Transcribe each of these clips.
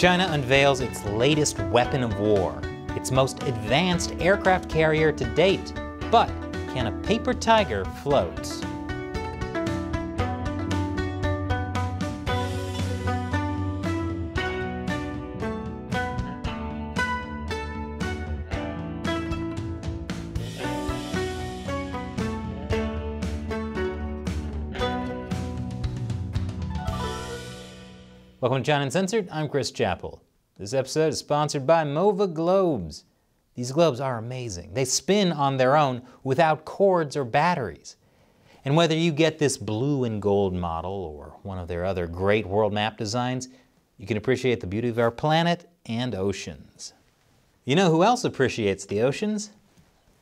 China unveils its latest weapon of war, its most advanced aircraft carrier to date. But can a paper tiger float? Welcome to China Uncensored, I'm Chris Chappell. This episode is sponsored by MOVA globes. These globes are amazing. They spin on their own without cords or batteries. And whether you get this blue and gold model or one of their other great world map designs, you can appreciate the beauty of our planet and oceans. You know who else appreciates the oceans?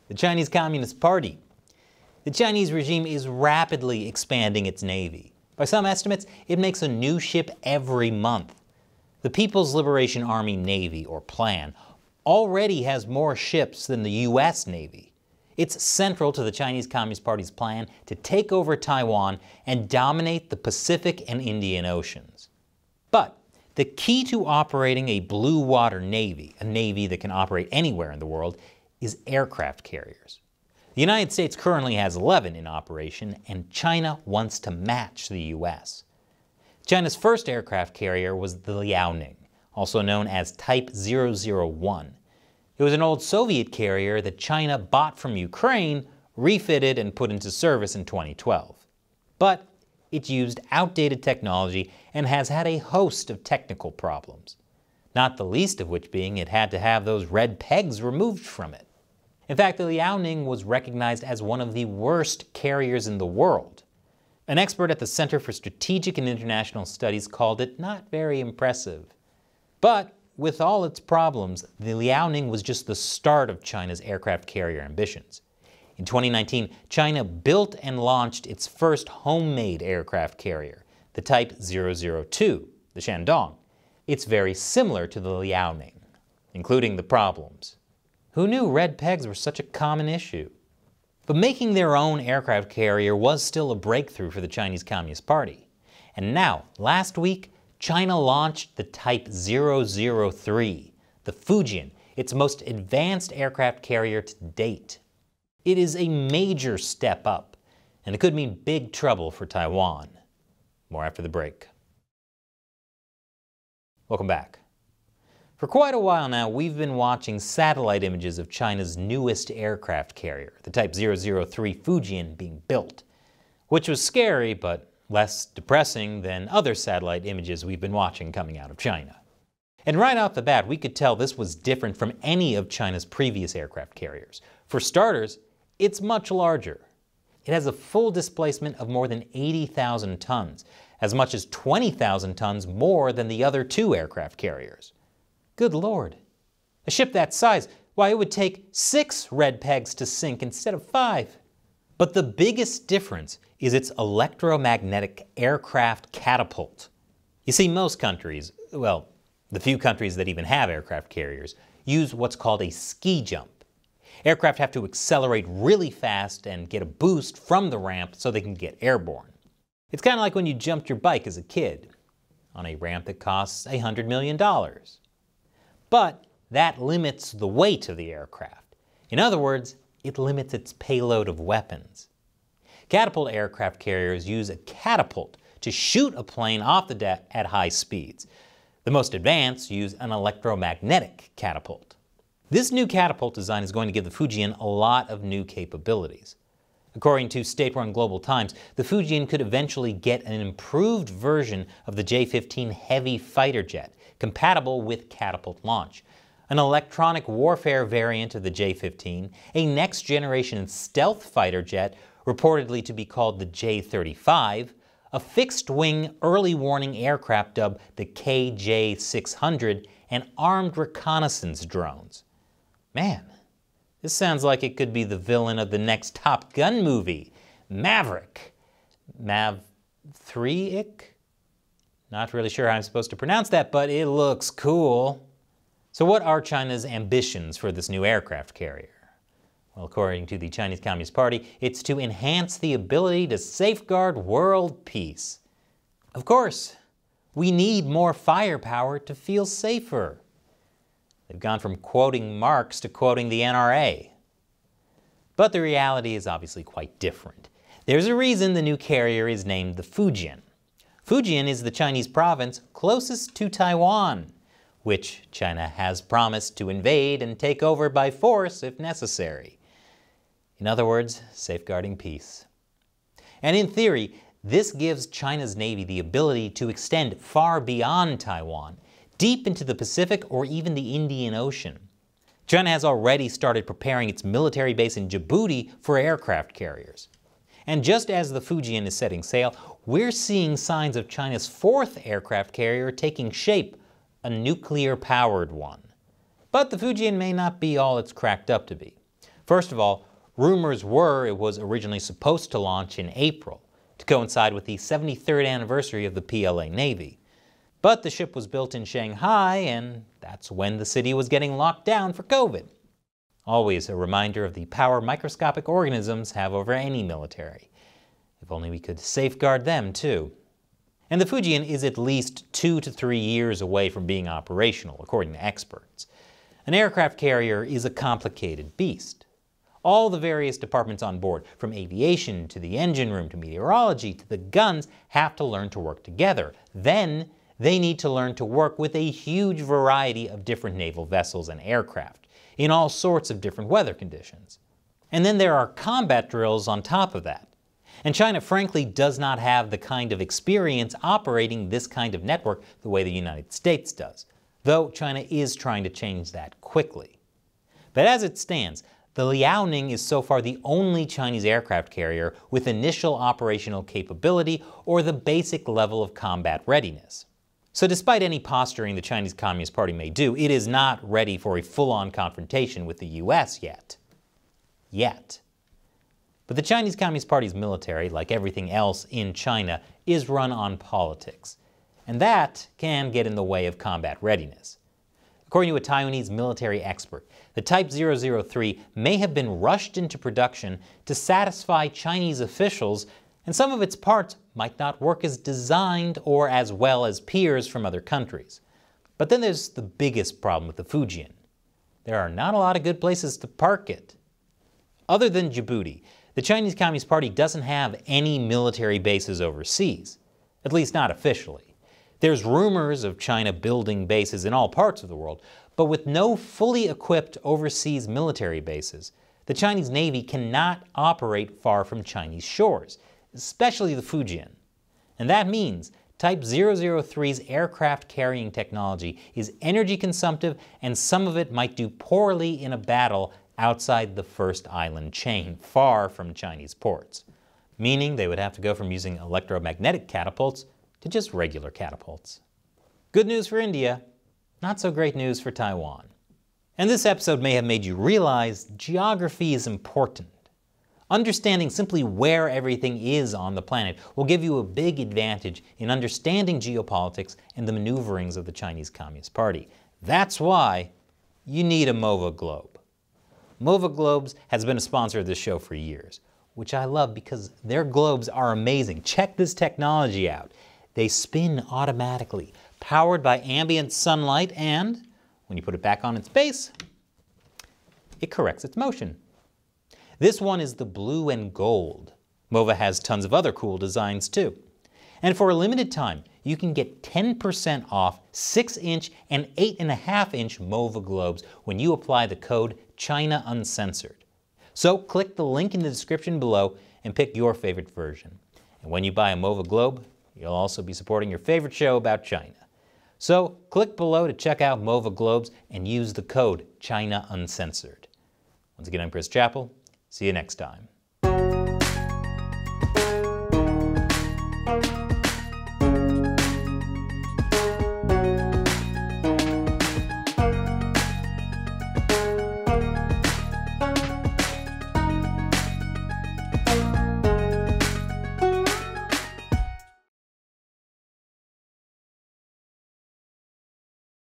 The Chinese Communist Party. The Chinese regime is rapidly expanding its navy. By some estimates, it makes a new ship every month. The People's Liberation Army Navy, or Plan, already has more ships than the US Navy. It's central to the Chinese Communist Party's plan to take over Taiwan and dominate the Pacific and Indian Oceans. But the key to operating a blue water navy, a navy that can operate anywhere in the world, is aircraft carriers. The United States currently has 11 in operation, and China wants to match the US. China's first aircraft carrier was the Liaoning, also known as Type 001. It was an old Soviet carrier that China bought from Ukraine, refitted, and put into service in 2012. But it used outdated technology and has had a host of technical problems, not the least of which being it had to have those red pegs removed from it. In fact, the Liaoning was recognized as one of the worst carriers in the world. An expert at the Center for Strategic and International Studies called it not very impressive. But with all its problems, the Liaoning was just the start of China's aircraft carrier ambitions. In 2019, China built and launched its first homemade aircraft carrier, the Type 002, the Shandong. It's very similar to the Liaoning, including the problems. Who knew red pegs were such a common issue? But making their own aircraft carrier was still a breakthrough for the Chinese Communist Party. And now, last week, China launched the Type 003, the Fujian, its most advanced aircraft carrier to date. It is a major step up, and it could mean big trouble for Taiwan. More after the break. Welcome back. For quite a while now, we've been watching satellite images of China's newest aircraft carrier, the Type 003 Fujian, being built, which was scary but less depressing than other satellite images we've been watching coming out of China. And right off the bat, we could tell this was different from any of China's previous aircraft carriers. For starters, it's much larger. It has a full displacement of more than 80,000 tons, as much as 20,000 tons more than the other two aircraft carriers. Good Lord. A ship that size, why, it would take 6 red pegs to sink instead of 5. But the biggest difference is its electromagnetic aircraft catapult. You see, most countries, well, the few countries that even have aircraft carriers, use what's called a ski jump. Aircraft have to accelerate really fast and get a boost from the ramp so they can get airborne. It's kind of like when you jumped your bike as a kid on a ramp that costs $100 million. But that limits the weight of the aircraft. In other words, it limits its payload of weapons. Catapult aircraft carriers use a catapult to shoot a plane off the deck at high speeds. The most advanced use an electromagnetic catapult. This new catapult design is going to give the Fujian a lot of new capabilities. According to state-run Global Times, the Fujian could eventually get an improved version of the J-15 heavy fighter jet, compatible with catapult launch, an electronic warfare variant of the J-15, a next-generation stealth fighter jet reportedly to be called the J-35, a fixed-wing early warning aircraft dubbed the KJ-600, and armed reconnaissance drones. Man, this sounds like it could be the villain of the next Top Gun movie, Maverick. Mav-3-ick? Not really sure how I'm supposed to pronounce that, but it looks cool. So what are China's ambitions for this new aircraft carrier? Well, according to the Chinese Communist Party, it's to enhance the ability to safeguard world peace. Of course, We need more firepower to feel safer. They've gone from quoting Marx to quoting the NRA. But the reality is obviously quite different. There's a reason the new carrier is named the Fujian. Fujian is the Chinese province closest to Taiwan, which China has promised to invade and take over by force if necessary. In other words, safeguarding peace. And in theory, this gives China's Navy the ability to extend far beyond Taiwan, deep into the Pacific or even the Indian Ocean. China has already started preparing its military base in Djibouti for aircraft carriers. And just as the Fujian is setting sail, we're seeing signs of China's fourth aircraft carrier taking shape, a nuclear-powered one. But the Fujian may not be all it's cracked up to be. First of all, rumors were it was originally supposed to launch in April, to coincide with the 73rd anniversary of the PLA Navy. But the ship was built in Shanghai, and that's when the city was getting locked down for COVID. Always a reminder of the power microscopic organisms have over any military. If only we could safeguard them too. And the Fujian is at least 2 to 3 years away from being operational, according to experts. An aircraft carrier is a complicated beast. All the various departments on board, from aviation to the engine room to meteorology to the guns, have to learn to work together. Then they need to learn to work with a huge variety of different naval vessels and aircraft, in all sorts of different weather conditions. And then there are combat drills on top of that. And China frankly does not have the kind of experience operating this kind of network the way the United States does, though China is trying to change that quickly. But as it stands, the Liaoning is so far the only Chinese aircraft carrier with initial operational capability or the basic level of combat readiness. So despite any posturing the Chinese Communist Party may do, it is not ready for a full-on confrontation with the US yet. But the Chinese Communist Party's military, like everything else in China, is run on politics. And that can get in the way of combat readiness. According to a Taiwanese military expert, the Type 003 may have been rushed into production to satisfy Chinese officials, and some of its parts might not work as designed or as well as peers from other countries. But then there's the biggest problem with the Fujian. There are not a lot of good places to park it. Other than Djibouti, the Chinese Communist Party doesn't have any military bases overseas, at least not officially. There's rumors of China building bases in all parts of the world, but with no fully equipped overseas military bases, the Chinese Navy cannot operate far from Chinese shores, especially the Fujian. And that means Type 003's aircraft carrying technology is energy consumptive, and some of it might do poorly in a battle outside the first island chain, far from Chinese ports. Meaning they would have to go from using electromagnetic catapults to just regular catapults. Good news for India, not so great news for Taiwan. And this episode may have made you realize geography is important. Understanding simply where everything is on the planet will give you a big advantage in understanding geopolitics and the maneuverings of the Chinese Communist Party. That's why you need a MOVA globe. MOVA Globes has been a sponsor of this show for years, which I love because their globes are amazing. Check this technology out. They spin automatically, powered by ambient sunlight, and when you put it back on its base, it corrects its motion. This one is the blue and gold. MOVA has tons of other cool designs too. And for a limited time, you can get 10% off 6-inch and 8.5-inch MOVA globes when you apply the code China Uncensored. So click the link in the description below and pick your favorite version. And when you buy a MOVA globe, you'll also be supporting your favorite show about China. So click below to check out MOVA globes and use the code China Uncensored. Once again, I'm Chris Chappell. See you next time.